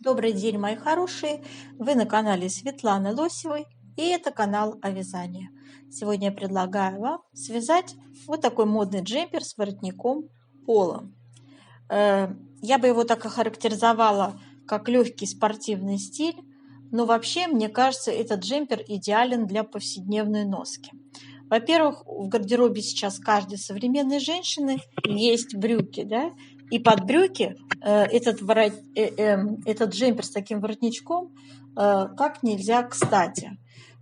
Добрый день, мои хорошие! Вы на канале Светланы Лосевой, и это канал о вязании. Сегодня я предлагаю вам связать вот такой модный джемпер с воротником поло. Я бы его так охарактеризовала, как легкий спортивный стиль, но вообще, мне кажется, этот джемпер идеален для повседневной носки. Во-первых, в гардеробе сейчас каждой современной женщины есть брюки, да, и под брюки этот джемпер с таким воротничком как нельзя кстати.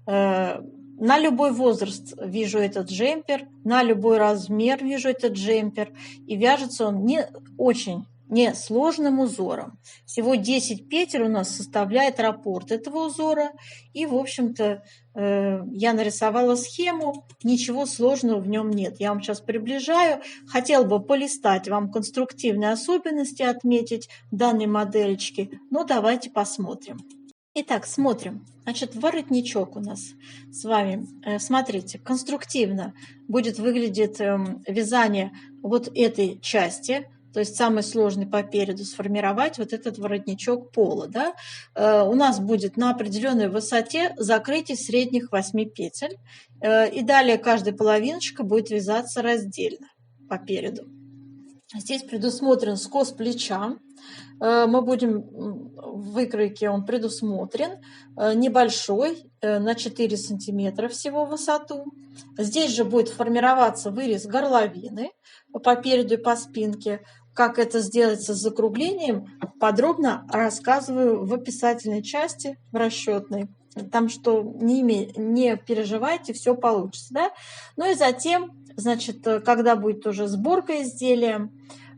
На любой возраст вижу этот джемпер, на любой размер вижу этот джемпер, и вяжется он не сложным узором. Всего 10 петель у нас составляет раппорт этого узора, и, в общем-то, я нарисовала схему, ничего сложного в нем нет. Я вам сейчас приближаю. Хотела бы полистать вам конструктивные особенности, отметить данной модельки. Но давайте посмотрим. Итак, смотрим. Значит, воротничок у нас с вами. Смотрите, конструктивно будет выглядеть вязание вот этой части. То есть самый сложный по переду сформировать вот этот воротничок пола. Да? У нас будет на определенной высоте закрытие средних 8 петель. И далее каждая половиночка будет вязаться раздельно по переду. Здесь предусмотрен скос плеча. Мы будем в выкройке, он предусмотрен, небольшой, на 4 сантиметра всего в высоту. Здесь же будет формироваться вырез горловины по переду и по спинке. Как это сделается с закруглением, подробно рассказываю в описательной части, в расчетной. Там что не переживайте, все получится. Да? Ну и затем, значит, когда будет уже сборка изделия,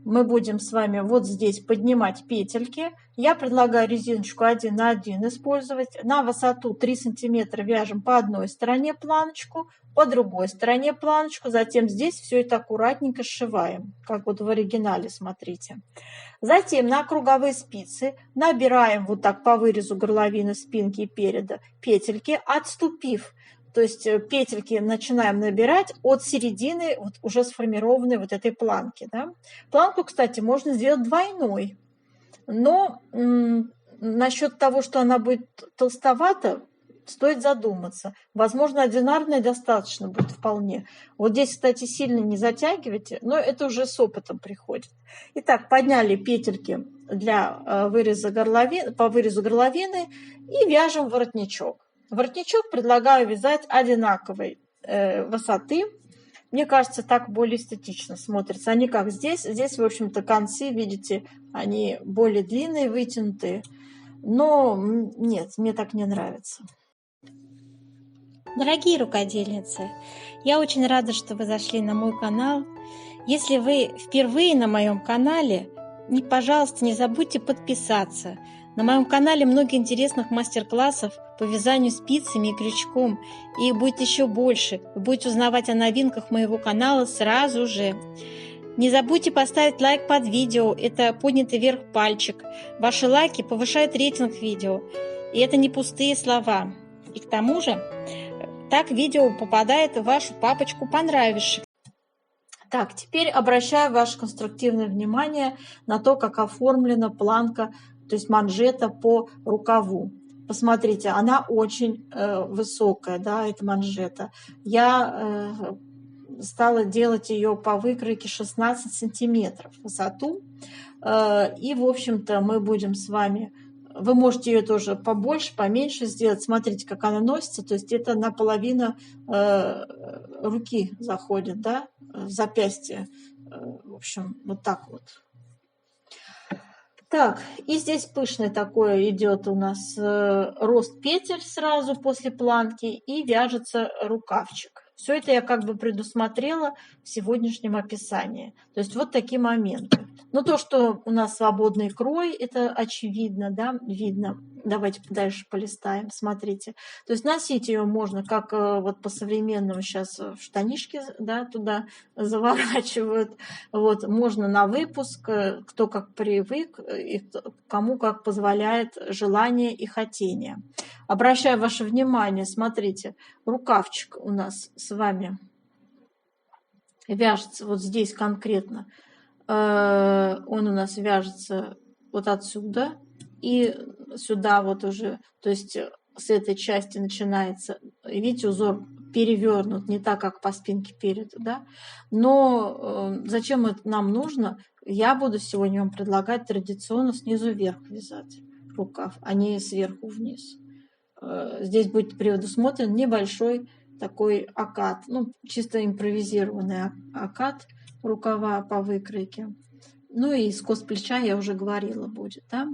мы будем с вами вот здесь поднимать петельки. Я предлагаю резиночку 1 на 1 использовать. На высоту 3 сантиметра вяжем по одной стороне планочку, по другой стороне планочку. Затем здесь все это аккуратненько сшиваем, как вот в оригинале, смотрите. Затем на круговые спицы набираем вот так по вырезу горловины, спинки и переда петельки, отступив. То есть петельки начинаем набирать от середины вот уже сформированной вот этой планки. Да? Планку, кстати, можно сделать двойной. Но насчет того, что она будет толстовата, стоит задуматься. Возможно, одинарной достаточно будет вполне. Вот здесь, кстати, сильно не затягивайте, но это уже с опытом приходит. Итак, подняли петельки для выреза горловины, по вырезу горловины и вяжем воротничок. Воротничок предлагаю вязать одинаковой высоты. Мне кажется, так более эстетично смотрится. Они как здесь. Здесь, в общем-то, концы, видите, они более длинные, вытянутые. Но нет, мне так не нравится. Дорогие рукодельницы, я очень рада, что вы зашли на мой канал. Если вы впервые на моем канале, пожалуйста, не забудьте подписаться. На моем канале много интересных мастер-классов по вязанию спицами и крючком, и их будет еще больше. Вы будете узнавать о новинках моего канала сразу же. Не забудьте поставить лайк под видео, это поднятый вверх пальчик. Ваши лайки повышают рейтинг видео, и это не пустые слова. И к тому же, так видео попадает в вашу папочку понравившихся. Так, теперь обращаю ваше конструктивное внимание на то, как оформлена планка, то есть манжета по рукаву. Посмотрите, она очень высокая, да, эта манжета. Я стала делать ее по выкройке 16 сантиметров в высоту. И, в общем-то, мы будем с вами... Вы можете ее тоже побольше, поменьше сделать. Смотрите, как она носится. То есть это наполовину руки заходит, да, в запястье. В общем, вот так вот. Так, и здесь пышный такой идет у нас рост петель сразу после планки и вяжется рукавчик. Все это я как бы предусмотрела в сегодняшнем описании. То есть вот такие моменты. Но то, что у нас свободный крой, это очевидно, да, видно. Давайте дальше полистаем, смотрите. То есть носить ее можно как вот по-современному сейчас в штанишки, да, туда заворачивают. Вот, можно на выпуск, кто как привык, и кому как позволяет желание и хотение. Обращаю ваше внимание, смотрите, рукавчик у нас с вами вяжется вот здесь конкретно. Он у нас вяжется вот отсюда, И сюда вот уже, то есть с этой части начинается, видите, узор перевернут, не так, как по спинке перед, да. Но зачем это нам нужно? Я буду сегодня вам предлагать традиционно снизу вверх вязать рукав, а не сверху вниз. Здесь будет предусмотрен небольшой такой окат, ну, чисто импровизированный окат рукава по выкройке. Ну и скос плеча я уже говорила будет, да.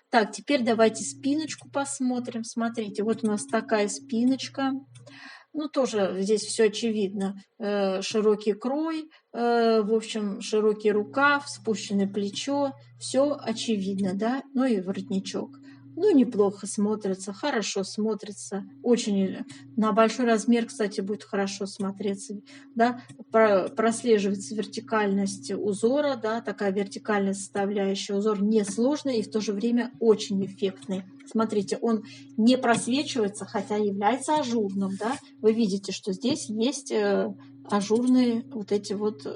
Так, теперь давайте спиночку посмотрим. Смотрите, вот у нас такая спиночка. Ну, тоже здесь все очевидно. Широкий крой, в общем, широкий рукав, спущенное плечо. Все очевидно, да. Ну и воротничок. Ну, неплохо смотрится, хорошо смотрится. Очень на большой размер, кстати, будет хорошо смотреться. Да? Прослеживается вертикальность узора, да, такая вертикальная составляющая. Узор несложный и в то же время очень эффектный. Смотрите, он не просвечивается, хотя является ажурным. Да? Вы видите, что здесь есть ажурные вот эти вот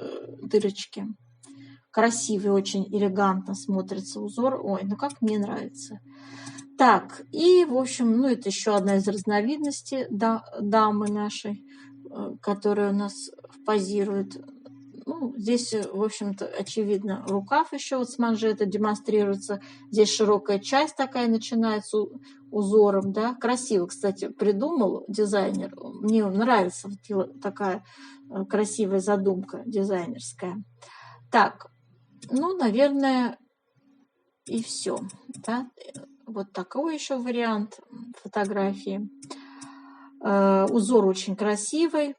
дырочки. Красивый, очень элегантно смотрится узор. Ой, ну как мне нравится. Так, и, в общем, ну, это еще одна из разновидностей дамы нашей, которая у нас позирует. Ну, здесь, в общем-то, очевидно, рукав еще вот с манжета демонстрируется. Здесь широкая часть такая начинается узором, да. Красиво, кстати, придумал дизайнер. Мне нравится вот такая красивая задумка дизайнерская. Так, ну, наверное, и все, да. Вот такой еще вариант фотографии. Узор очень красивый,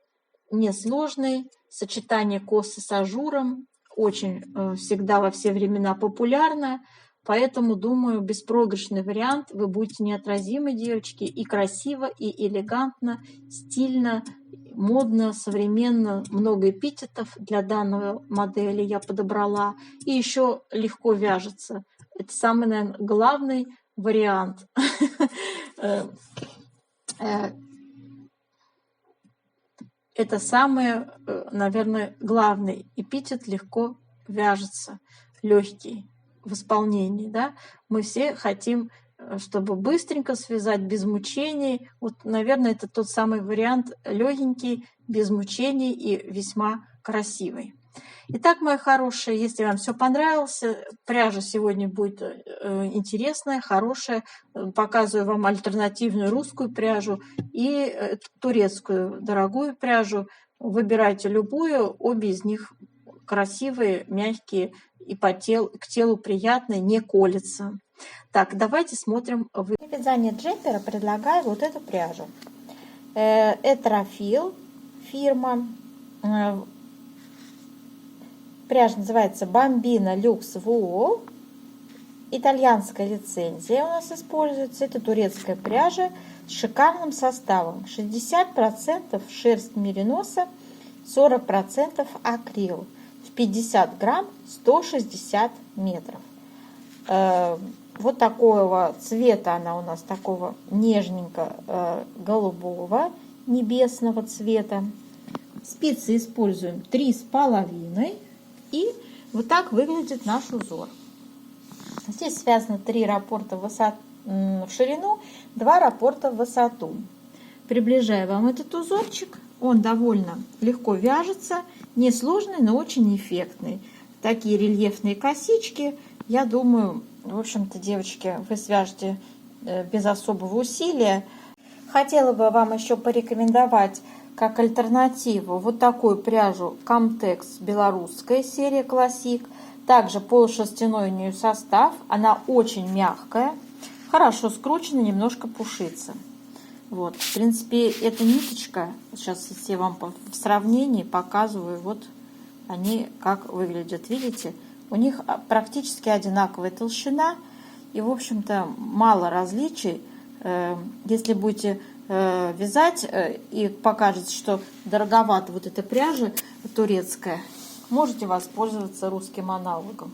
несложный. Сочетание косы с ажуром очень всегда во все времена популярно. Поэтому, думаю, беспроигрышный вариант. Вы будете неотразимы, девочки, и красиво, и элегантно, стильно, модно, современно. Много эпитетов для данной модели я подобрала. И еще легко вяжется. Это самый, наверное, главный вариант. Это самый, наверное, главный эпитет: легко вяжется, легкий в исполнении. Да? Мы все хотим, чтобы быстренько связать, без мучений. Вот, наверное, это тот самый вариант: легенький, без мучений и весьма красивый. Итак, мои хорошие, если вам все понравилось, пряжа сегодня будет интересная, хорошая. Показываю вам альтернативную русскую пряжу и турецкую дорогую пряжу. Выбирайте любую, обе из них красивые, мягкие и к телу приятные, не колется. Так, давайте смотрим. Для вязания джемпера предлагаю вот эту пряжу. Этрофил фирма. Пряжа называется Bambino Luxe Wool. Итальянская лицензия у нас используется. Это турецкая пряжа с шикарным составом. 60% шерсть мериноса, 40% акрил. В 50 грамм 160 метров. Вот такого цвета она у нас, такого нежненько-голубого, небесного цвета. Спицы используем 3,5. И вот так выглядит наш узор. Здесь связано 3 раппорта в ширину, 2 раппорта в высоту. Приближаю вам этот узорчик. Он довольно легко вяжется, несложный, но очень эффектный. Такие рельефные косички, я думаю, в общем-то, девочки, вы свяжете без особого усилия. Хотела бы вам еще порекомендовать как альтернативу вот такую пряжу Comtex белорусская серия Classic. Также полушерстяной у нее состав. Она очень мягкая, хорошо скручена, немножко пушится. Вот, в принципе, эта ниточка, сейчас я вам в сравнении показываю, вот они как выглядят. Видите, у них практически одинаковая толщина. И, в общем-то, мало различий. Если будете вязать и покажете, что дороговато вот эта пряжа турецкая, можете воспользоваться русским аналогом.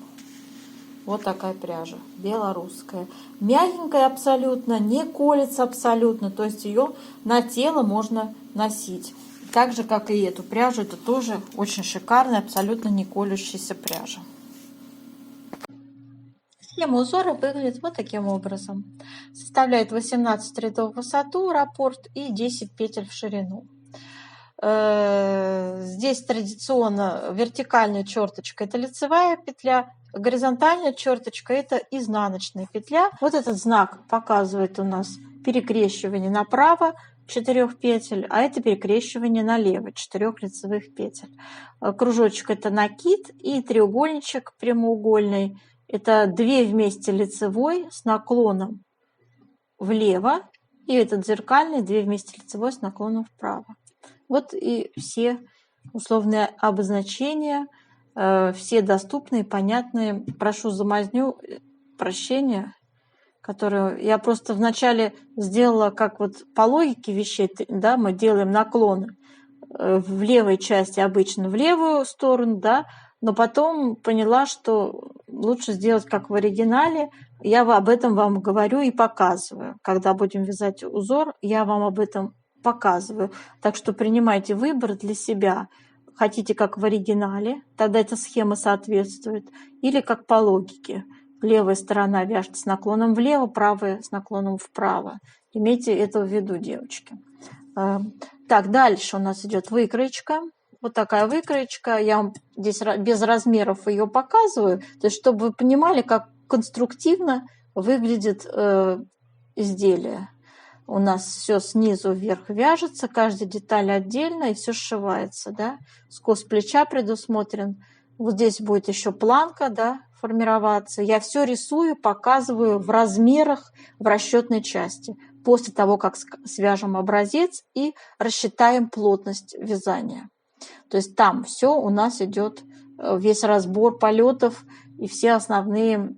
Вот такая пряжа, белорусская. Мягенькая абсолютно, не колется абсолютно, то есть ее на тело можно носить. Так же, как и эту пряжу, это тоже очень шикарная, абсолютно не колющаяся пряжа. Схема узора выглядит вот таким образом. Составляет 18 рядов в высоту раппорт и 10 петель в ширину. Здесь традиционно вертикальная черточка – это лицевая петля, горизонтальная черточка – это изнаночная петля. Вот этот знак показывает у нас перекрещивание направо 4 петель, а это перекрещивание налево 4 лицевых петель. Кружочек – это накид, и треугольничек прямоугольный – это 2 вместе лицевой с наклоном влево, и этот зеркальный 2 вместе лицевой с наклоном вправо. Вот и все условные обозначения, все доступные, понятные. Прошу за мазню прощения, которую я просто вначале сделала, как вот по логике вещей, да, мы делаем наклоны в левой части обычно в левую сторону, да, но потом поняла, что лучше сделать как в оригинале. Я об этом вам говорю и показываю. Когда будем вязать узор, я вам об этом показываю. Так что принимайте выбор для себя. Хотите как в оригинале, тогда эта схема соответствует, или как по логике. Левая сторона вяжется с наклоном влево, правая с наклоном вправо. Имейте это в виду, девочки. Так, дальше у нас идет выкроечка. Вот такая выкроечка. Я вам здесь без размеров ее показываю, то есть чтобы вы понимали, как конструктивно выглядит изделие. У нас все снизу вверх вяжется, каждая деталь отдельно, и все сшивается, да. Скос плеча предусмотрен. Вот здесь будет еще планка, да, формироваться. Я все рисую, показываю в размерах в расчетной части. После того, как свяжем образец и рассчитаем плотность вязания. То есть там все у нас идет, весь разбор полетов и все основные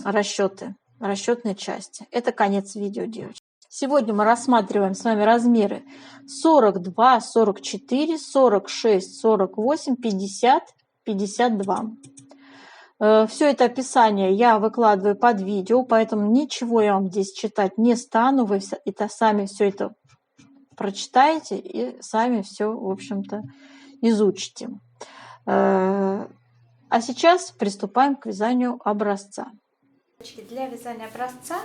расчеты, расчетные части. Это конец видео, девочки. Сегодня мы рассматриваем с вами размеры 42, 44, 46, 48, 50, 52. Все это описание я выкладываю под видео, поэтому ничего я вам здесь читать не стану. Вы это сами все это прочитаете и сами все, в общем-то, изучите. А сейчас приступаем к вязанию образца. Для вязания образца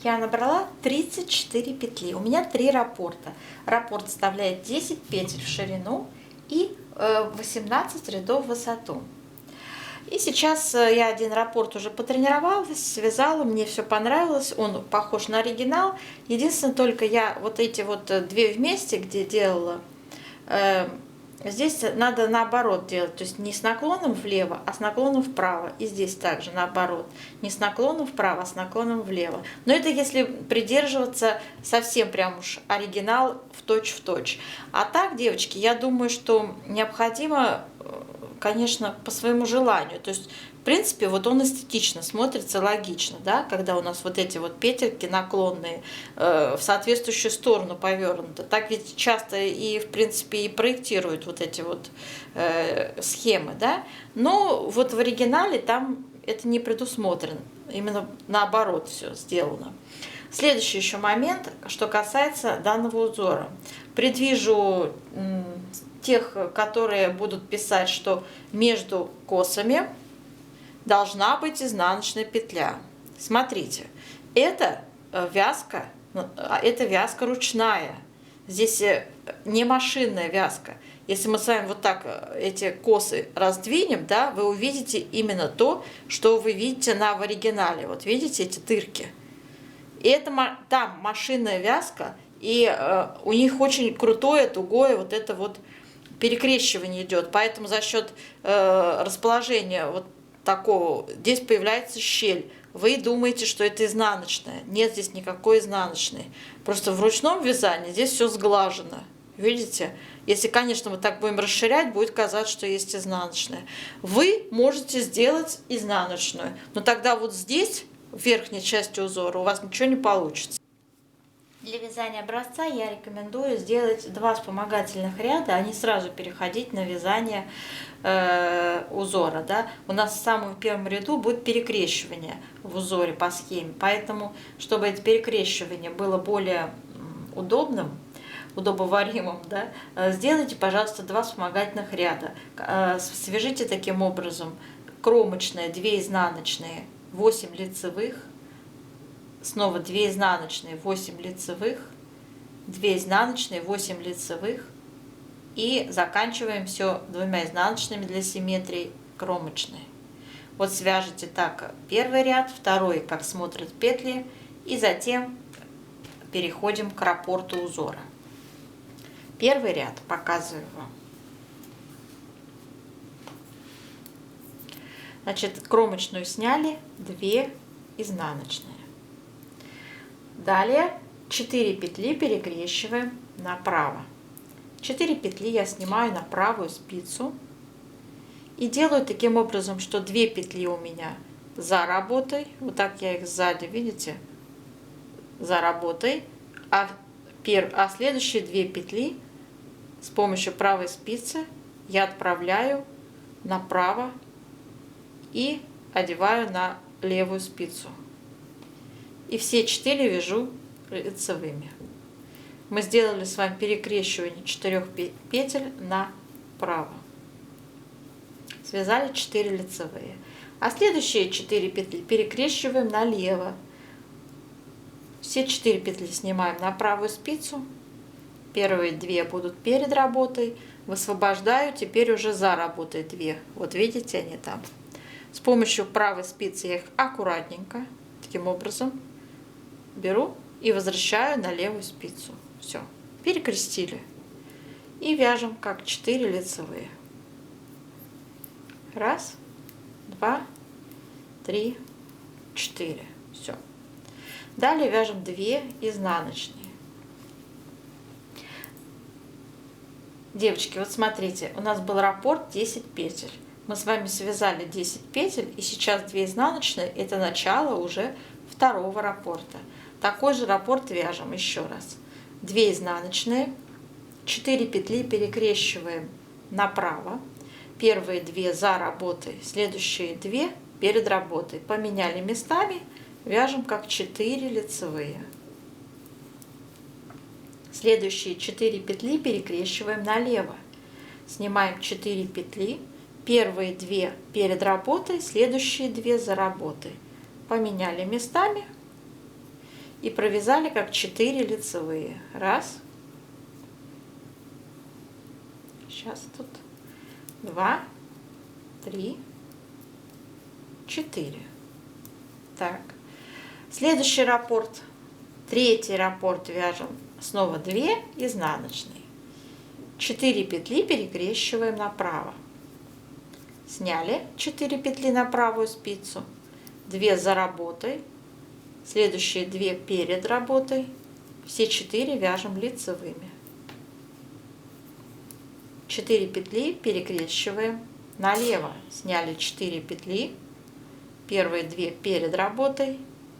я набрала 34 петли. У меня 3 раппорта. Раппорт составляет 10 петель в ширину и 18 рядов в высоту. И сейчас я один раппорт уже потренировалась, связала, мне все понравилось, он похож на оригинал. Единственное, только я вот эти вот 2 вместе, где делала, здесь надо наоборот делать, то есть не с наклоном влево, а с наклоном вправо. И здесь также наоборот, не с наклоном вправо, а с наклоном влево. Но это если придерживаться совсем прям уж оригинал в точь. А так, девочки, я думаю, что необходимо, конечно, по своему желанию. То есть, в принципе, вот он эстетично смотрится, логично, да, когда у нас вот эти вот петельки наклонные в соответствующую сторону повернуты. Так ведь часто и, в принципе, и проектируют вот эти вот схемы, да. Но вот в оригинале там это не предусмотрено. Именно наоборот все сделано. Следующий еще момент, что касается данного узора. Предвижу тех, которые будут писать, что между косами должна быть изнаночная петля. Смотрите, это вязка ручная. Здесь не машинная вязка. Если мы с вами вот так эти косы раздвинем, да, вы увидите именно то, что вы видите в оригинале. Вот видите эти дырки? И это там машинная вязка, и у них очень крутое, тугое вот это вот перекрещивание идет. Поэтому за счет расположения вот такого здесь появляется щель. Вы думаете, что это изнаночная. Нет, здесь никакой изнаночной. Просто в ручном вязании здесь все сглажено. Видите? Если, конечно, мы так будем расширять, будет казаться, что есть изнаночная. Вы можете сделать изнаночную, но тогда вот здесь, в верхней части узора, у вас ничего не получится. Для вязания образца я рекомендую сделать 2 вспомогательных ряда, а не сразу переходить на вязание узора. Да? У нас в самом первом ряду будет перекрещивание в узоре по схеме, поэтому, чтобы это перекрещивание было более удобным, удобоваримым, да, сделайте, пожалуйста, 2 вспомогательных ряда. Свяжите таким образом кромочные, 2 изнаночные 8 лицевых, снова 2 изнаночные, 8 лицевых, 2 изнаночные, 8 лицевых, и заканчиваем все 2 изнаночными для симметрии кромочной. Вот свяжите так первый ряд, второй, как смотрят петли, и затем переходим к раппорту узора. Первый ряд показываю вам. Значит, кромочную сняли, 2 изнаночные. Далее 4 петли перекрещиваем направо. 4 петли я снимаю на правую спицу и делаю таким образом, что 2 петли у меня за работой, вот так я их сзади, видите, за работой, а следующие 2 петли с помощью правой спицы я отправляю направо и одеваю на левую спицу. И все 4 вяжу лицевыми. Мы сделали с вами перекрещивание 4 петель направо. Связали 4 лицевые. А следующие 4 петли перекрещиваем налево. Все 4 петли снимаем на правую спицу. Первые 2 будут перед работой. Высвобождаю теперь уже за работой 2. Вот видите, они там. С помощью правой спицы я их аккуратненько, таким образом, беру и возвращаю на левую спицу. Все, перекрестили. И вяжем как 4 лицевые. 1, 2, 3, 4. Все. Далее вяжем 2 изнаночные. Девочки, вот смотрите, у нас был раппорт 10 петель. Мы с вами связали 10 петель, и сейчас 2 изнаночные, это начало уже второго раппорта. Такой же раппорт вяжем еще раз. 2 изнаночные, 4 петли перекрещиваем направо. Первые 2 за работой, следующие 2 перед работой. Поменяли местами, вяжем как 4 лицевые. Следующие 4 петли перекрещиваем налево. Снимаем 4 петли. Первые 2 перед работой, следующие 2 за работой. Поменяли местами и провязали как 4 лицевые. 1. Сейчас тут 2, 3, 4. Так. Следующий раппорт. Третий раппорт вяжем снова 2 изнаночные. 4 петли перекрещиваем направо. Сняли 4 петли на правую спицу, 2 за работой, следующие 2 перед работой, все 4 вяжем лицевыми. 4 петли перекрещиваем налево, сняли 4 петли, первые 2 перед работой,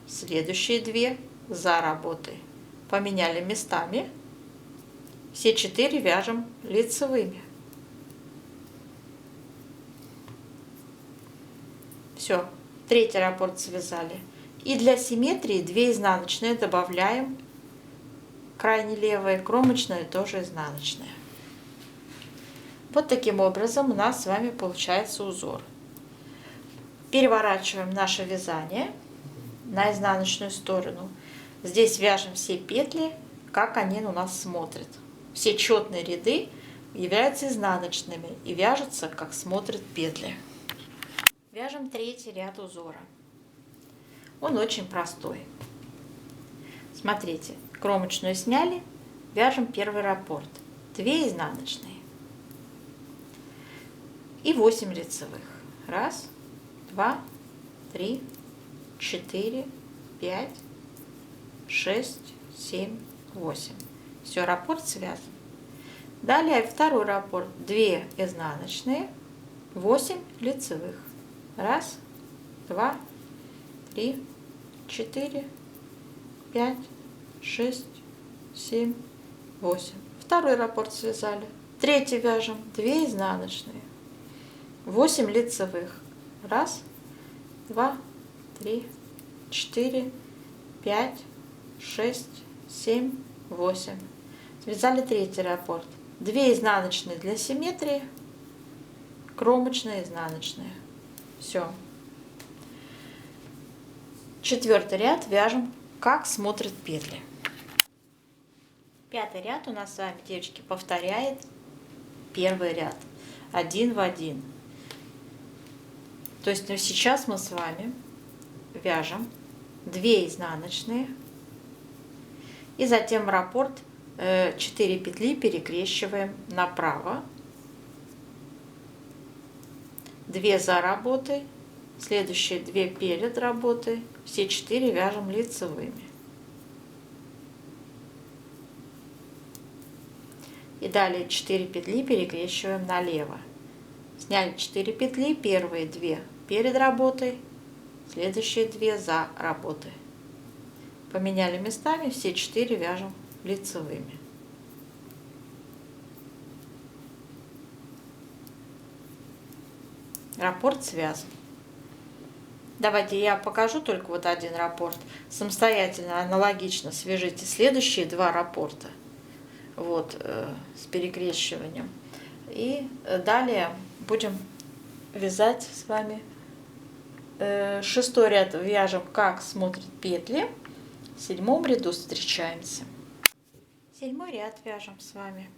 следующие 2 за работой. Поменяли местами, все 4 вяжем лицевыми. Все, третий раппорт связали. И для симметрии 2 изнаночные добавляем, крайне левая, кромочная тоже изнаночная. Вот таким образом у нас с вами получается узор. Переворачиваем наше вязание на изнаночную сторону. Здесь вяжем все петли, как они у нас смотрят. Все четные ряды являются изнаночными и вяжутся, как смотрят петли. Вяжем третий ряд узора. Он очень простой. Смотрите, кромочную сняли, вяжем первый раппорт. 2 изнаночные и 8 лицевых. 1, 2, 3, 4, 5, 6, 7, 8. Все, раппорт связан. Далее второй раппорт. 2 изнаночные, 8 лицевых. 1, 2, 3, 4, 5, 6, 7, 8. Второй раппорт связали. Третий вяжем 2 изнаночные, 8 лицевых. 1, 2, 3, 4, 5, 6, 7, 8. Связали третий раппорт. 2 изнаночные для симметрии, кромочная, изнаночная. Все. 4 ряд вяжем, как смотрят петли. 5 ряд у нас с вами, девочки, повторяет 1 ряд один в один. То есть сейчас мы с вами вяжем 2 изнаночные и затем в раппорт 4 петли перекрещиваем направо, 2 за работой, следующие 2 перед работой, все 4 вяжем лицевыми. И далее 4 петли перекрещиваем налево. Сняли 4 петли, первые 2 перед работой, следующие 2 за работой. Поменяли местами, все 4 вяжем лицевыми. Раппорт связан. Давайте я покажу только вот один раппорт. Самостоятельно, аналогично свяжите следующие 2 раппорта. Вот, с перекрещиванием. И далее будем вязать с вами 6 ряд вяжем, как смотрят петли. В 7 ряду встречаемся. 7 ряд вяжем с вами.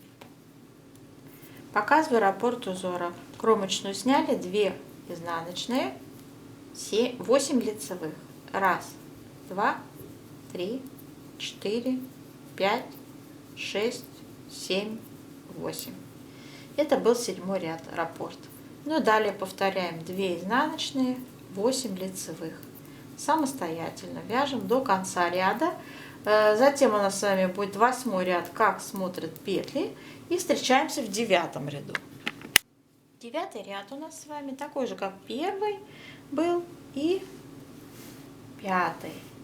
Показываю раппорт узора. Кромочную сняли, 2 изнаночные, 8 лицевых. 1, 2, 3, 4, 5, 6, 7, 8. Это был 7 ряд раппорт. Ну и далее повторяем 2 изнаночные, 8 лицевых. Самостоятельно вяжем до конца ряда. Затем у нас с вами будет 8 ряд, как смотрят петли. И встречаемся в 9 ряду. 9 ряд у нас с вами такой же, как 1 был и 5.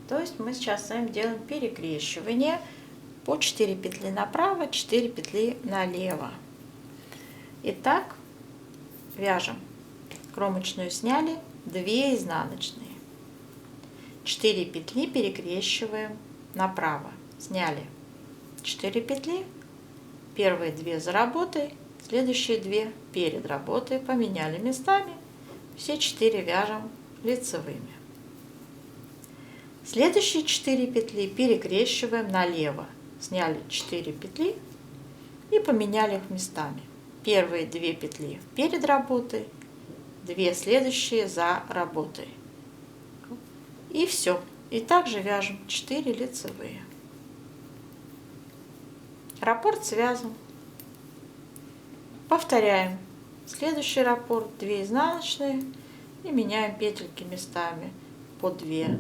То есть мы сейчас с вами делаем перекрещивание по 4 петли направо, 4 петли налево. Итак, вяжем. Кромочную сняли, 2 изнаночные, 4 петли перекрещиваем направо. Сняли 4 петли, первые 2 за работой, следующие 2 перед работой, поменяли местами, все 4 вяжем лицевыми. Следующие 4 петли перекрещиваем налево. Сняли 4 петли и поменяли их местами. Первые 2 петли перед работой, 2 следующие за работой. И все. И также вяжем 4 лицевые. Раппорт связан. Повторяем. Следующий раппорт 2 изнаночные и меняем петельки местами по 2.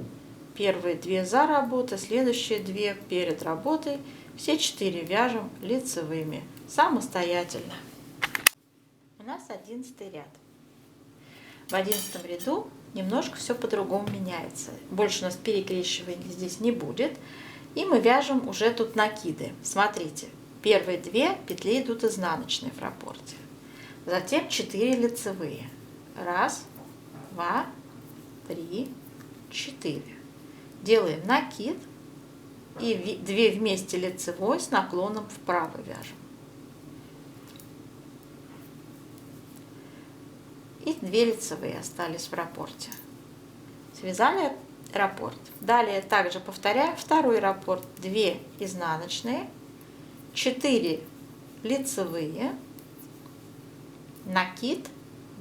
Первые 2 за работой, следующие 2 перед работой. Все 4 вяжем лицевыми самостоятельно. У нас 11 ряд. В 11 ряду немножко все по-другому меняется. Больше у нас перекрещивания здесь не будет. И мы вяжем уже тут накиды. Смотрите, первые 2 петли идут изнаночные в раппорте. Затем 4 лицевые. 1, 2, 3, 4. Делаем накид и 2 вместе лицевой с наклоном вправо вяжем. И 2 лицевые остались в раппорте. Связали раппорт. Далее также повторяем второй раппорт. 2 изнаночные, 4 лицевые, накид,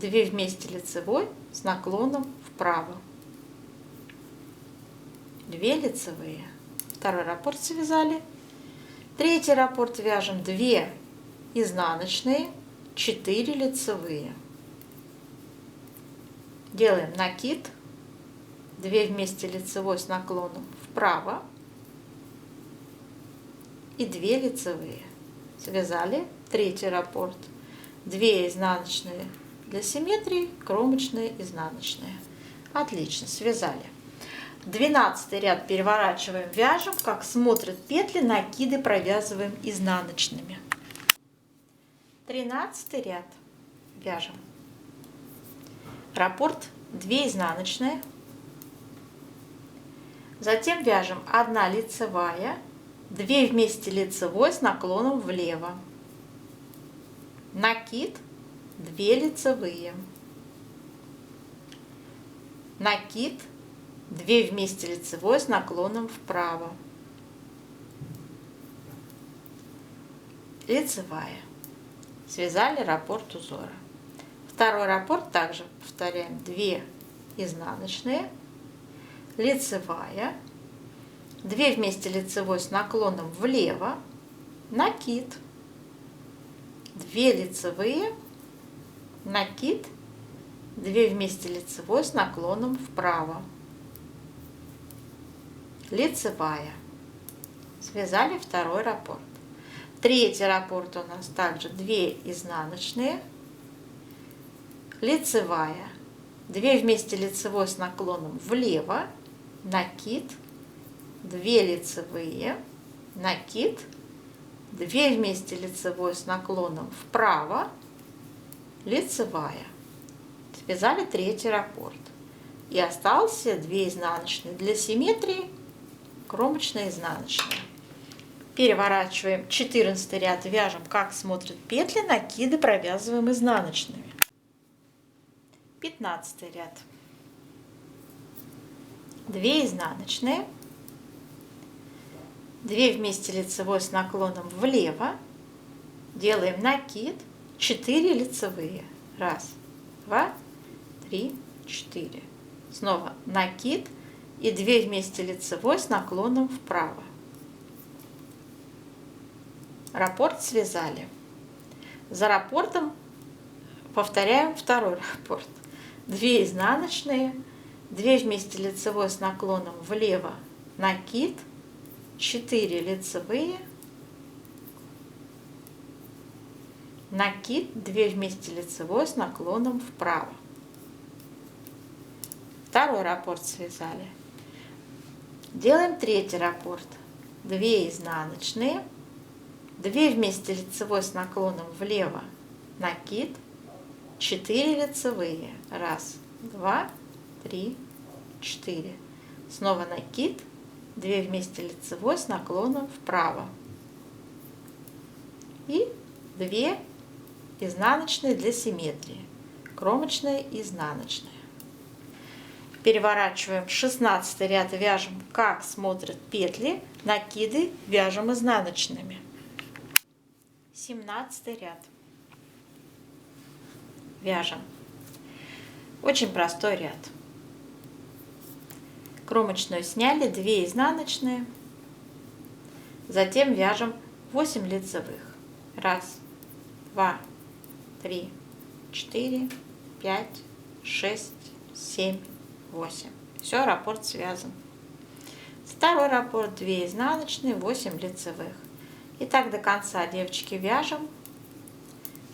2 вместе лицевой с наклоном вправо. 2 лицевые. Второй раппорт связали. Третий раппорт вяжем 2 изнаночные, 4 лицевые. Делаем накид, 2 вместе лицевой с наклоном вправо и 2 лицевые. Связали. Третий раппорт. 2 изнаночные для симметрии, кромочные, изнаночные. Отлично, связали. 12 ряд переворачиваем, вяжем, как смотрят петли, накиды провязываем изнаночными. 13 ряд вяжем. Раппорт 2 изнаночные. Затем вяжем 1 лицевая, 2 вместе лицевой с наклоном влево. Накид, 2 лицевые. Накид, 2 вместе лицевой с наклоном вправо, лицевая, связали раппорт узора. Второй раппорт также повторяем: 2 изнаночные, лицевая, 2 вместе лицевой с наклоном влево, накид, 2 лицевые, накид, 2 вместе лицевой с наклоном вправо, лицевая, связали второй раппорт. Третий раппорт у нас также 2 изнаночные, лицевая, 2 вместе лицевой с наклоном влево, накид, 2 лицевые, накид, 2 вместе лицевой с наклоном вправо, лицевая, связали третий раппорт. И остался 2 изнаночные. Для симметрии кромочная изнаночная. Переворачиваем 14 ряд, вяжем, как смотрят петли, накиды провязываем изнаночными. 15 ряд, 2 изнаночные, 2 вместе лицевой с наклоном влево, делаем накид, 4 лицевые, 1, 2, 3, 4, снова накид и 2 вместе лицевой с наклоном вправо. Раппорт связали. За раппортом повторяем второй раппорт. 2 изнаночные, 2 вместе лицевой с наклоном влево, накид, 4 лицевые, накид, 2 вместе лицевой с наклоном вправо. Второй раппорт связали. Делаем третий раппорт. 2 изнаночные, 2 вместе лицевой с наклоном влево, накид, 4 лицевые, 1, 2, 3, 4, снова накид, 2 вместе лицевой с наклоном вправо и 2 изнаночные для симметрии, кромочная и изнаночная. Переворачиваем 16 ряд, вяжем, как смотрят петли, накиды вяжем изнаночными. 17 ряд, вяжем. Очень простой ряд. Кромочную сняли, 2 изнаночные, затем вяжем 8 лицевых. 1, 2, 3, 4, 5, 6, 7, 8. Все, раппорт связан. Второй раппорт 2 изнаночные, 8 лицевых. И так до конца, девочки, вяжем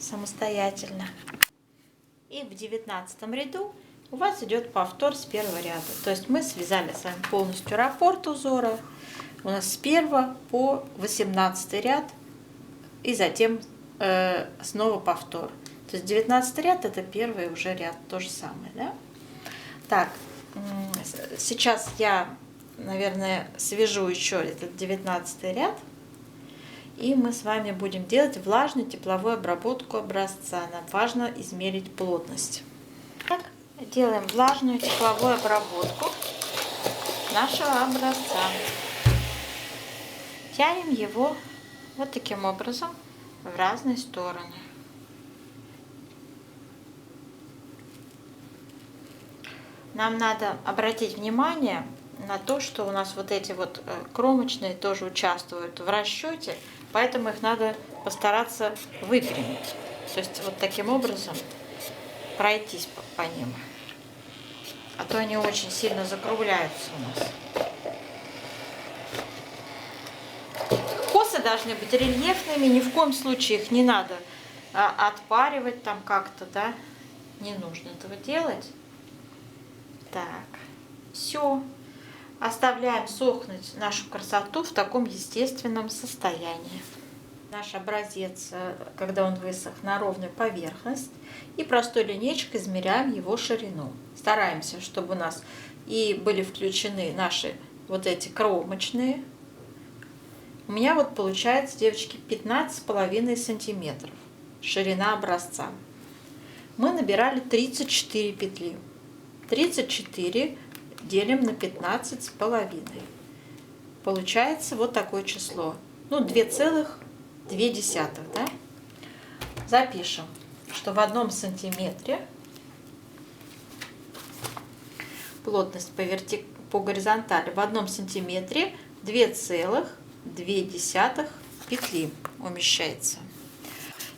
самостоятельно. И в 19 ряду у вас идет повтор с первого ряда. То есть мы связали с вами полностью раппорт узора. У нас с 1 по 18 ряд. И затем снова повтор. То есть 19 ряд это первый уже ряд. То же самое. Да? Так, сейчас я, наверное, свяжу еще этот 19 ряд. И мы с вами будем делать влажную тепловую обработку образца. Нам важно измерить плотность. Так, делаем влажную тепловую обработку нашего образца. Тянем его вот таким образом в разные стороны. Нам надо обратить внимание на то, что у нас вот эти вот кромочные тоже участвуют в расчете, поэтому их надо постараться выпрямить. То есть вот таким образом пройтись по ним, а то они очень сильно закругляются у нас. Косы должны быть рельефными, ни в коем случае их не надо отпаривать там как-то, да, не нужно этого делать. Так, все. Оставляем сохнуть нашу красоту в таком естественном состоянии. Наш образец, когда он высох, на ровную поверхность. И простой линейкой измеряем его ширину. Стараемся, чтобы у нас и были включены наши вот эти кромочные. У меня вот получается, девочки, 15,5 сантиметров ширина образца. Мы набирали 34 петли. 34 делим на 15,5. Получается вот такое число. Ну, 2,2, да? Запишем, что в 1 сантиметре плотность по горизонтали в 1 сантиметре 2,2 петли умещается.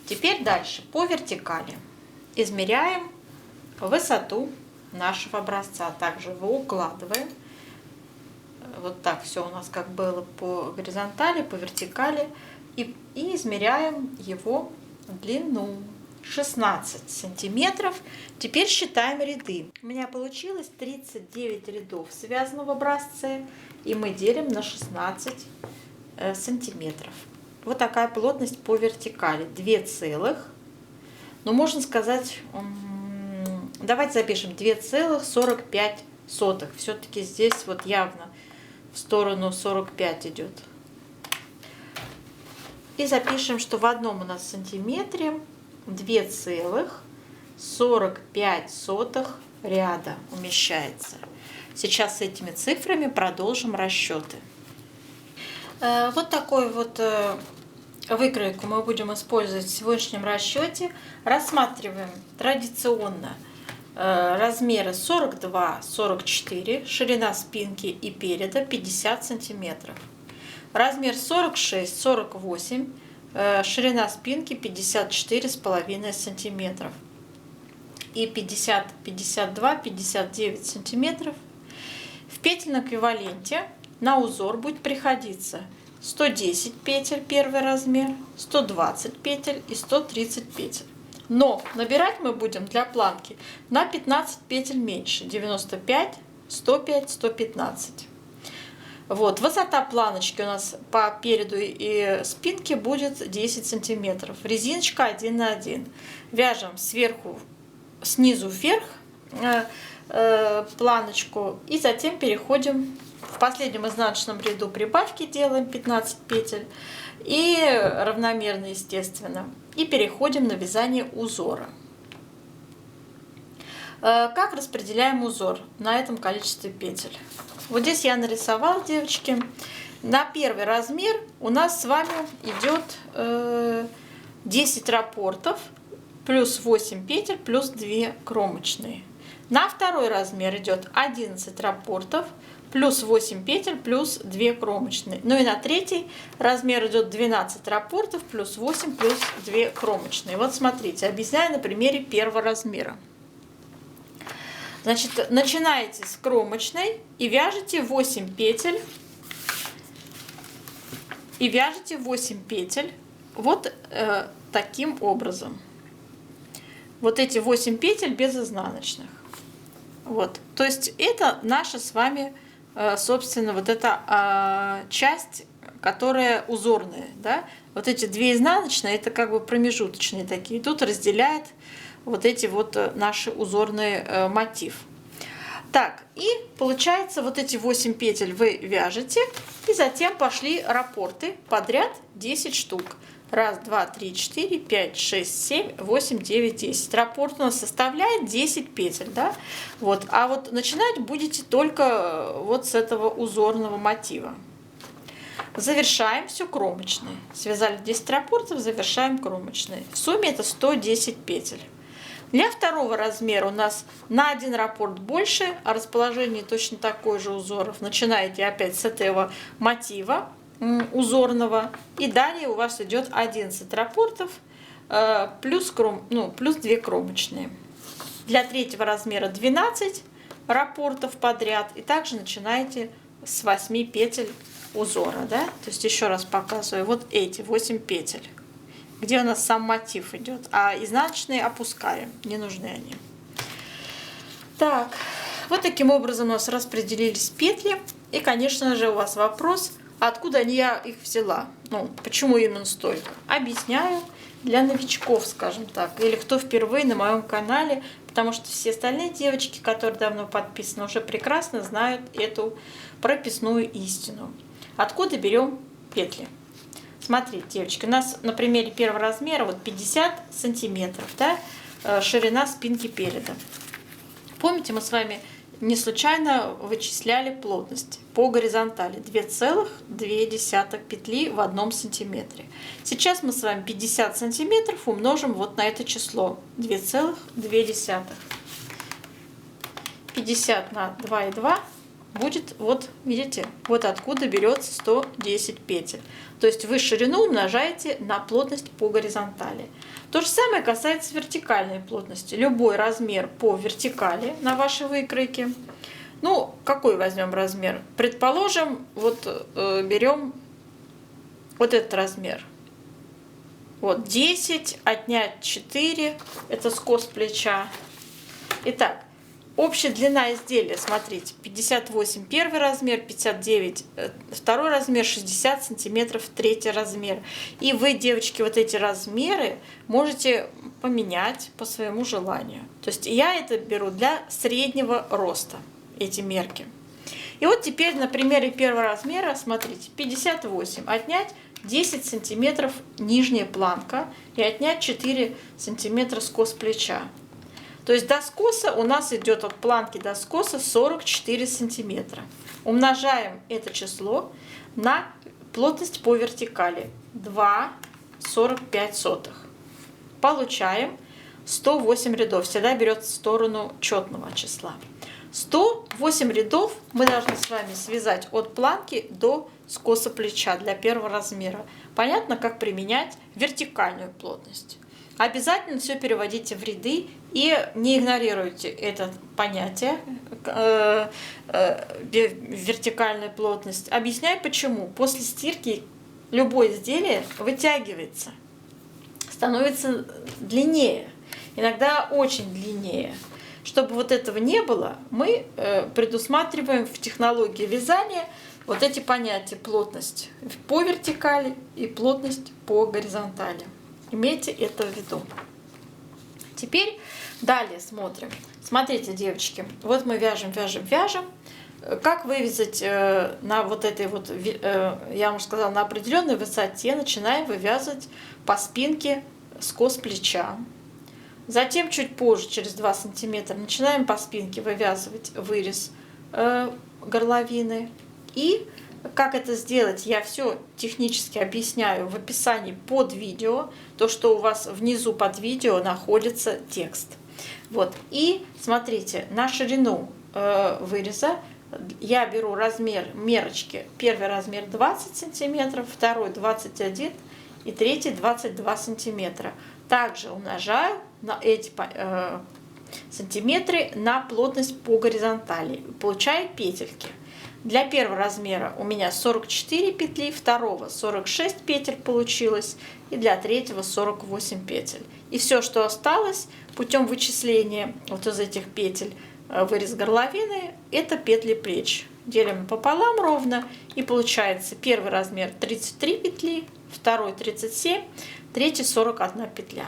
Теперь дальше по вертикали измеряем высоту нашего образца. Также его укладываем. Вот так все у нас как было по горизонтали, по вертикали. И измеряем его длину. 16 сантиметров. Теперь считаем ряды. У меня получилось 39 рядов связано в образце. И мы делим на 16 сантиметров. Вот такая плотность по вертикали. 2, ну можно сказать, давайте запишем 2,45. Все-таки здесь вот явно в сторону 45 идет. И запишем, что в 1 у нас сантиметре 2,45 ряда умещается. Сейчас с этими цифрами продолжим расчеты. Вот такой вот выкройку мы будем использовать в сегодняшнем расчете. Рассматриваем традиционно размеры 42-44, ширина спинки и переда 50 сантиметров. Размер 46-48, ширина спинки 54,5 сантиметров. И 50-52-59 сантиметров. В петельном эквиваленте на узор будет приходиться 110 петель первый размер, 120 петель и 130 петель. Но набирать мы будем для планки на 15 петель меньше, 95, 105, 115. Вот, высота планочки у нас по переду и спинке будет 10 сантиметров. Резиночка 1 на 1. Вяжем снизу вверх планочку и затем переходим в последнем изнаночном ряду прибавки, делаем 15 петель и равномерно, естественно, и переходим на вязание узора. Как распределяем узор на этом количестве петель? Вот здесь я нарисовала, девочки. На первый размер у нас с вами идет 10 раппортов плюс 8 петель плюс 2 кромочные. На второй размер идет 11 раппортов плюс 8 петель плюс 2 кромочные. Ну и на третий размер идет 12 раппортов плюс 8 плюс 2 кромочные. Вот смотрите, объясняю на примере первого размера. Значит, начинаете с кромочной и вяжете 8 петель. И вяжете 8 петель вот таким образом. Вот эти 8 петель без изнаночных. Вот. То есть это наша с вами, собственно, вот эта часть, которая узорная. Да? Вот эти 2 изнаночные, это как бы промежуточные такие. Тут разделяет вот эти вот наши узорные мотив. Так, и получается вот эти 8 петель вы вяжете, и затем пошли раппорты подряд 10 штук. 1, 2, 3, 4, 5, 6, 7, 8, 9, 10. Раппорт у нас составляет 10 петель, да? Вот. А вот начинать будете только вот с этого узорного мотива. Завершаем все кромочной. Связали 10 раппортов, завершаем кромочной. В сумме это 110 петель. Для второго размера у нас на 1 раппорт больше, а расположение точно такое же узоров. Начинаете опять с этого мотива узорного, и далее у вас идет 11 раппортов плюс 2 кромочные. Для третьего размера 12 раппортов подряд, и также начинаете с 8 петель узора, да? То есть еще раз показываю, вот эти 8 петель, где у нас сам мотив идет, а изнаночные опускаем, не нужны они. Так, вот таким образом у нас распределились петли, и, конечно же, у вас вопрос, откуда я их взяла, ну, почему именно столько. Объясняю для новичков, скажем так, или кто впервые на моем канале, потому что все остальные девочки, которые давно подписаны, уже прекрасно знают эту прописную истину. Откуда берем петли? Смотрите, девочки, у нас на примере первого размера вот 50 сантиметров, да, ширина спинки переда. Помните, мы с вами не случайно вычисляли плотность по горизонтали 2,2 петли в 1 сантиметре. Сейчас мы с вами 50 сантиметров умножим вот на это число 2,2. 50 на 2,2 будет, вот видите, вот откуда берется 110 петель. То есть вы ширину умножаете на плотность по горизонтали. То же самое касается вертикальной плотности. Любой размер по вертикали на вашей выкройке. Ну, какой возьмем размер? Предположим, вот берем вот этот размер. Вот 10 отнять 4, это скос плеча. Итак, общая длина изделия, смотрите, 58 первый размер, 59 второй размер, 60 сантиметров третий размер. И вы, девочки, вот эти размеры можете поменять по своему желанию. То есть я это беру для среднего роста, эти мерки. И вот теперь на примере первого размера, смотрите, 58 отнять 10 сантиметров нижняя планка и отнять 4 сантиметра скос плеча. То есть до скоса у нас идет от планки до скоса 44 сантиметра. Умножаем это число на плотность по вертикали 2,45. Получаем 108 рядов. Всегда берется в сторону четного числа. 108 рядов мы должны с вами связать от планки до скоса плеча для первого размера. Понятно, как применять вертикальную плотность. Обязательно все переводите в ряды и не игнорируйте это понятие вертикальная плотность. Объясняю почему. После стирки любое изделие вытягивается, становится длиннее, иногда очень длиннее. Чтобы вот этого не было, мы предусматриваем в технологии вязания вот эти понятия: плотность по вертикали и плотность по горизонтали. Имейте это в виду. Теперь далее смотрим. Смотрите, девочки, вот мы вяжем. Как вывязать на вот этой вот, я вам сказала, на определенной высоте начинаем вывязывать по спинке скос плеча. Затем чуть позже, через 2 сантиметра, начинаем по спинке вывязывать вырез горловины. И как это сделать, я все технически объясняю в описании под видео, то, что у вас внизу под видео находится текст. Вот. И смотрите, на ширину выреза я беру размер мерочки. Первый размер 20 сантиметров, второй 21 и третий 22 сантиметра. Также умножаю на эти сантиметры на плотность по горизонтали. Получаю петельки. Для первого размера у меня 44 петли, второго 46 петель получилось, и для третьего 48 петель. И все, что осталось путем вычисления вот из этих петель вырез горловины, это петли плеч. Делим пополам ровно, и получается первый размер 33 петли, второй 37, третий 41 петля.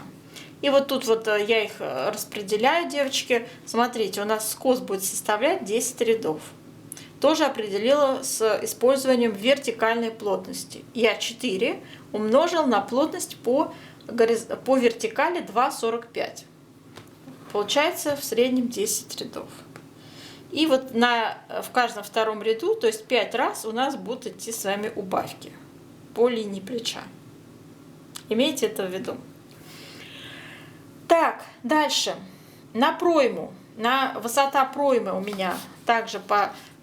И вот тут вот я их распределяю, девочки. Смотрите, у нас скос будет составлять 10 рядов. Тоже определила с использованием вертикальной плотности. Я 4 умножил на плотность по вертикали 2,45. Получается в среднем 10 рядов. И вот в каждом втором ряду, то есть 5 раз, у нас будут идти с вами убавки по линии плеча. Имейте это в виду. Так, дальше. На пройму. Высота проймы у меня также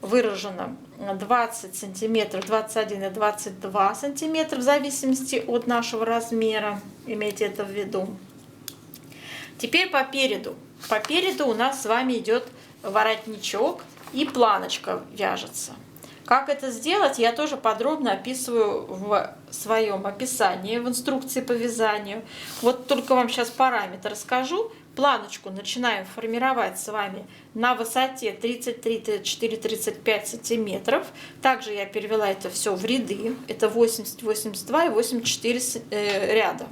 выражена 20 сантиметров, 21 и 22 сантиметра в зависимости от нашего размера. Имейте это в виду. Теперь по переду. По переду у нас с вами идет воротничок и планочка вяжется. Как это сделать, я тоже подробно описываю в своем описании, в инструкции по вязанию. Вот только вам сейчас параметр расскажу. Планочку начинаем формировать с вами на высоте 33, 34, 35 сантиметров. Также я перевела это все в ряды. Это 80, 82 и 84 ряда.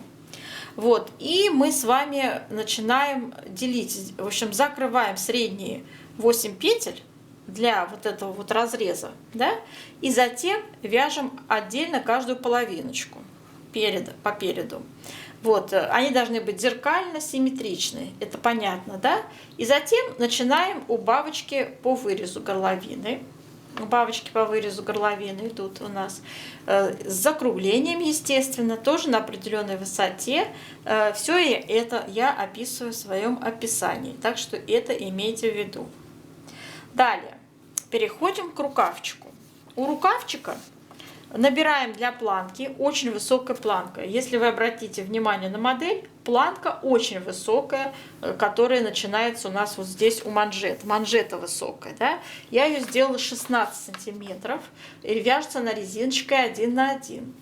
Вот. И мы с вами начинаем делить. В общем, закрываем средние 8 петель для вот этого вот разреза. Да? И затем вяжем отдельно каждую половиночку по переду. Вот, они должны быть зеркально симметричны, это понятно, да? И затем начинаем у бабочки по вырезу горловины. Бабочки по вырезу горловины идут у нас с закруглением, естественно, тоже на определенной высоте. Все это я описываю в своем описании, так что это имейте в виду. Далее переходим к рукавчику. У рукавчика набираем для планки очень высокая планка. Если вы обратите внимание на модель, планка очень высокая, которая начинается у нас вот здесь у манжет. Манжета высокая, да? Я ее сделала 16 сантиметров и вяжется на резиночкой 1 на 1.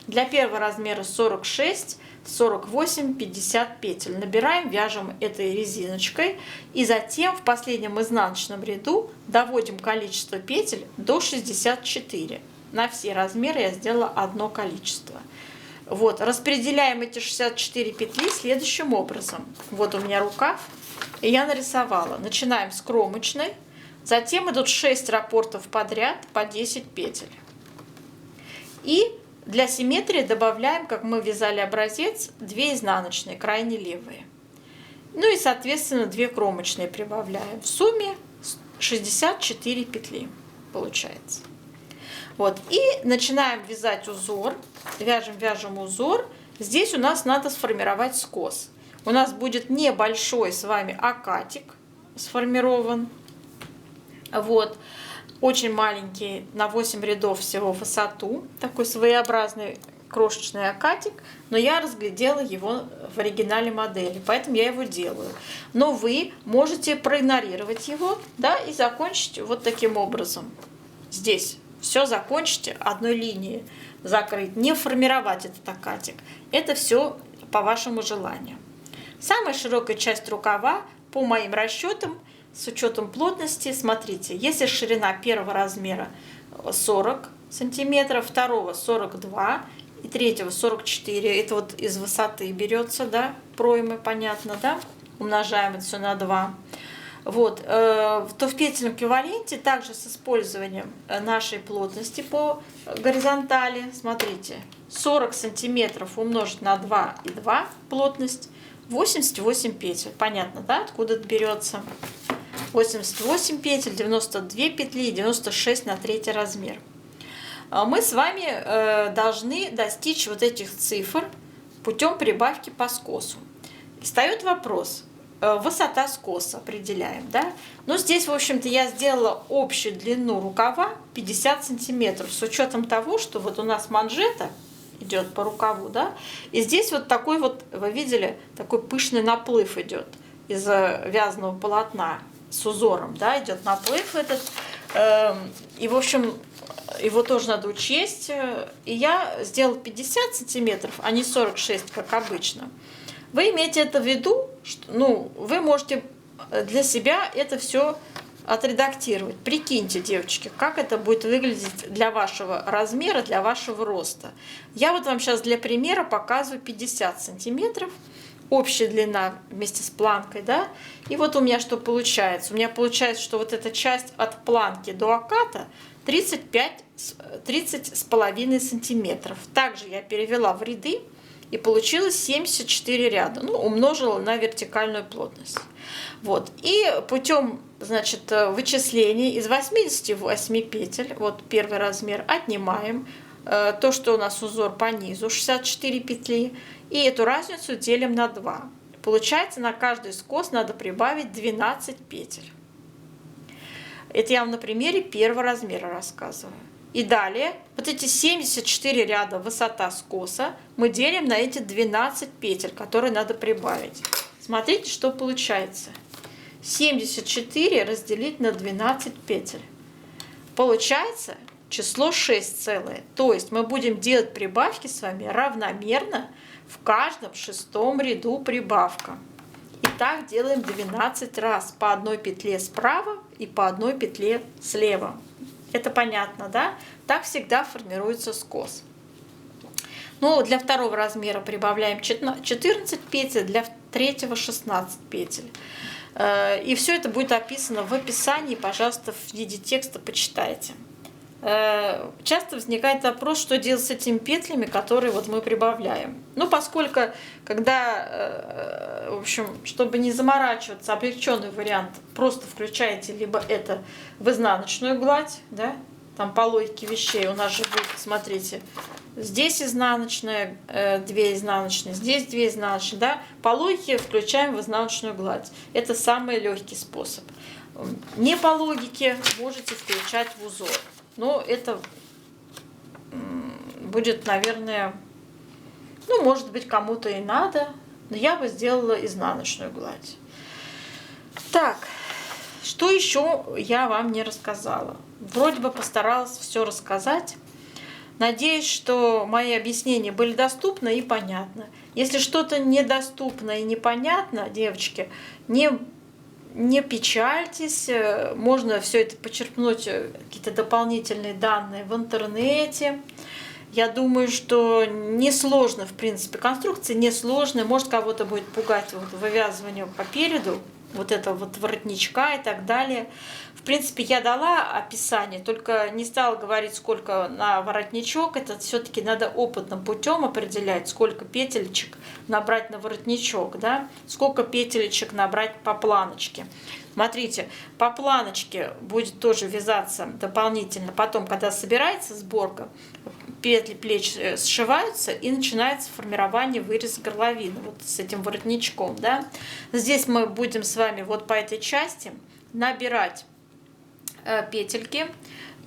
Для первого размера 46, 48, 50 петель. Набираем, вяжем этой резиночкой и затем в последнем изнаночном ряду доводим количество петель до 64. На все размеры я сделала одно количество. Вот, распределяем эти 64 петли следующим образом. Вот у меня рукав, и я нарисовала. Начинаем с кромочной, затем идут 6 раппортов подряд по 10 петель. И для симметрии добавляем, как мы вязали образец, 2 изнаночные, крайне левые. Ну и, соответственно, 2 кромочные прибавляем. В сумме 64 петли получается. Вот, и начинаем вязать узор, вяжем узор. Здесь у нас надо сформировать скос. У нас будет небольшой с вами акатик сформирован. Вот, очень маленький, на 8 рядов всего в высоту, такой своеобразный крошечный акатик, но я разглядела его в оригинале модели, поэтому я его делаю. Но вы можете проигнорировать его, да, и закончить вот таким образом. Здесь все закончите одной линией, закрыть, не формировать этот акатик. Это все по вашему желанию. Самая широкая часть рукава, по моим расчетам, с учетом плотности, смотрите, если ширина первого размера 40 сантиметров, второго 42 и третьего 44, это вот из высоты берется, да, проймы, понятно, да, умножаем это все на 2. Вот, то в петельном эквиваленте также с использованием нашей плотности по горизонтали, смотрите, 40 сантиметров умножить на 2 и 2 плотность, 88 петель. Понятно, да, откуда это берется? 88 петель, 92 петли и 96 на третий размер. Мы с вами должны достичь вот этих цифр путем прибавки по скосу. Встает вопрос. Высота скоса определяем, да? Но здесь, в общем-то, я сделала общую длину рукава 50 сантиметров с учетом того, что вот у нас манжета идет по рукаву, да? И здесь вот такой вот, вы видели, такой пышный наплыв идет из вязаного полотна с узором, да, идет наплыв этот. И, в общем, его тоже надо учесть. И я сделала 50 сантиметров, а не 46, как обычно. Вы имеете это в виду, что, ну, вы можете для себя это все отредактировать. Прикиньте, девочки, как это будет выглядеть для вашего размера, для вашего роста. Я вот вам сейчас для примера показываю 50 сантиметров, общая длина вместе с планкой, да. И вот у меня что получается? У меня получается, что вот эта часть от планки до аката 30,5 сантиметров. Также я перевела в ряды. И получилось 74 ряда, ну, умножила на вертикальную плотность. Вот. И путем, значит, вычислений из 88 петель, вот первый размер, отнимаем то, что у нас узор по низу, 64 петли, и эту разницу делим на 2. Получается, на каждый скос надо прибавить 12 петель. Это я вам на примере первого размера рассказываю. И далее, вот эти 74 ряда высота скоса мы делим на эти 12 петель, которые надо прибавить. Смотрите, что получается. 74 разделить на 12 петель. Получается число 6 целое. То есть мы будем делать прибавки с вами равномерно в каждом шестом ряду прибавка. И так делаем 12 раз по одной петле справа и по одной петле слева. Это понятно, да? Так всегда формируется скос. Ну, для второго размера прибавляем 14 петель, для третьего 16 петель. И все это будет описано в описании, пожалуйста, в виде текста почитайте. часто возникает вопрос, что делать с этими петлями, которые вот мы прибавляем. Ну, поскольку, когда, в общем, чтобы не заморачиваться, облегченный вариант, просто включаете либо это в изнаночную гладь, да, там по логике вещей у нас же будет, смотрите, здесь изнаночная, 2 изнаночные, здесь 2 изнаночные, да, по логике включаем в изнаночную гладь. Это самый легкий способ. Не по логике можете включать в узор. Но это будет, наверное, ну, может быть, кому-то и надо, но я бы сделала изнаночную гладь. Так, что еще я вам не рассказала? Вроде бы постаралась все рассказать. Надеюсь, что мои объяснения были доступны и понятны. Если что-то недоступно и непонятно, девочки, не печальтесь, можно все это почерпнуть, какие-то дополнительные данные в интернете. Я думаю, что несложно, в принципе, конструкция несложная. Может, кого-то будет пугать вот вывязывание по переду, вот этого вот воротничка и так далее. В принципе, я дала описание, только не стала говорить, сколько на воротничок. Это все-таки надо опытным путем определять, сколько петелечек набрать на воротничок, да? Сколько петелечек набрать по планочке. Смотрите, по планочке будет тоже вязаться дополнительно. Потом, когда собирается сборка, петли плеч сшиваются и начинается формирование выреза горловины вот с этим воротничком, да? Здесь мы будем с вами вот по этой части набирать петельки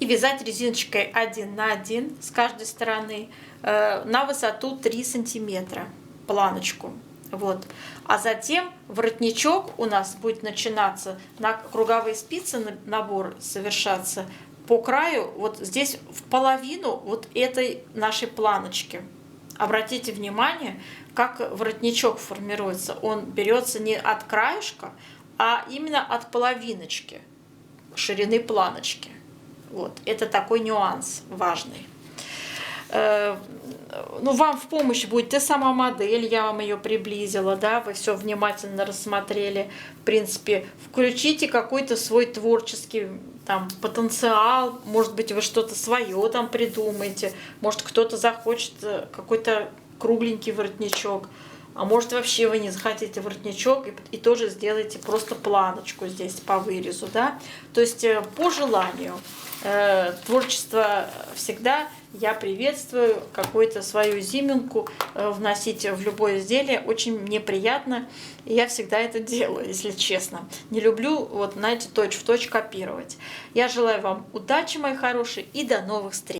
и вязать резиночкой 1 на 1 с каждой стороны на высоту 3 сантиметра планочку. Вот. А затем воротничок у нас будет начинаться на круговые спицы, набор совершаться по краю, вот здесь в половину вот этой нашей планочки. Обратите внимание, как воротничок формируется. Он берется не от краешка, а именно от половиночки ширины планочки. Вот. Это такой нюанс важный. Ну, вам в помощь будет и сама модель, я вам ее приблизила, да, вы все внимательно рассмотрели. В принципе, включите какой-то свой творческий там потенциал, может быть, вы что-то свое там придумаете, может, кто-то захочет какой-то кругленький воротничок, а может, вообще вы не захотите воротничок и тоже сделаете просто планочку здесь по вырезу, да. То есть по желанию. Творчество всегда я приветствую, какую-то свою изюминку вносить в любое изделие. Очень мне приятно, и я всегда это делаю, если честно. Не люблю, вот, знаете, точь-в-точь копировать. Я желаю вам удачи, мои хорошие, и до новых встреч!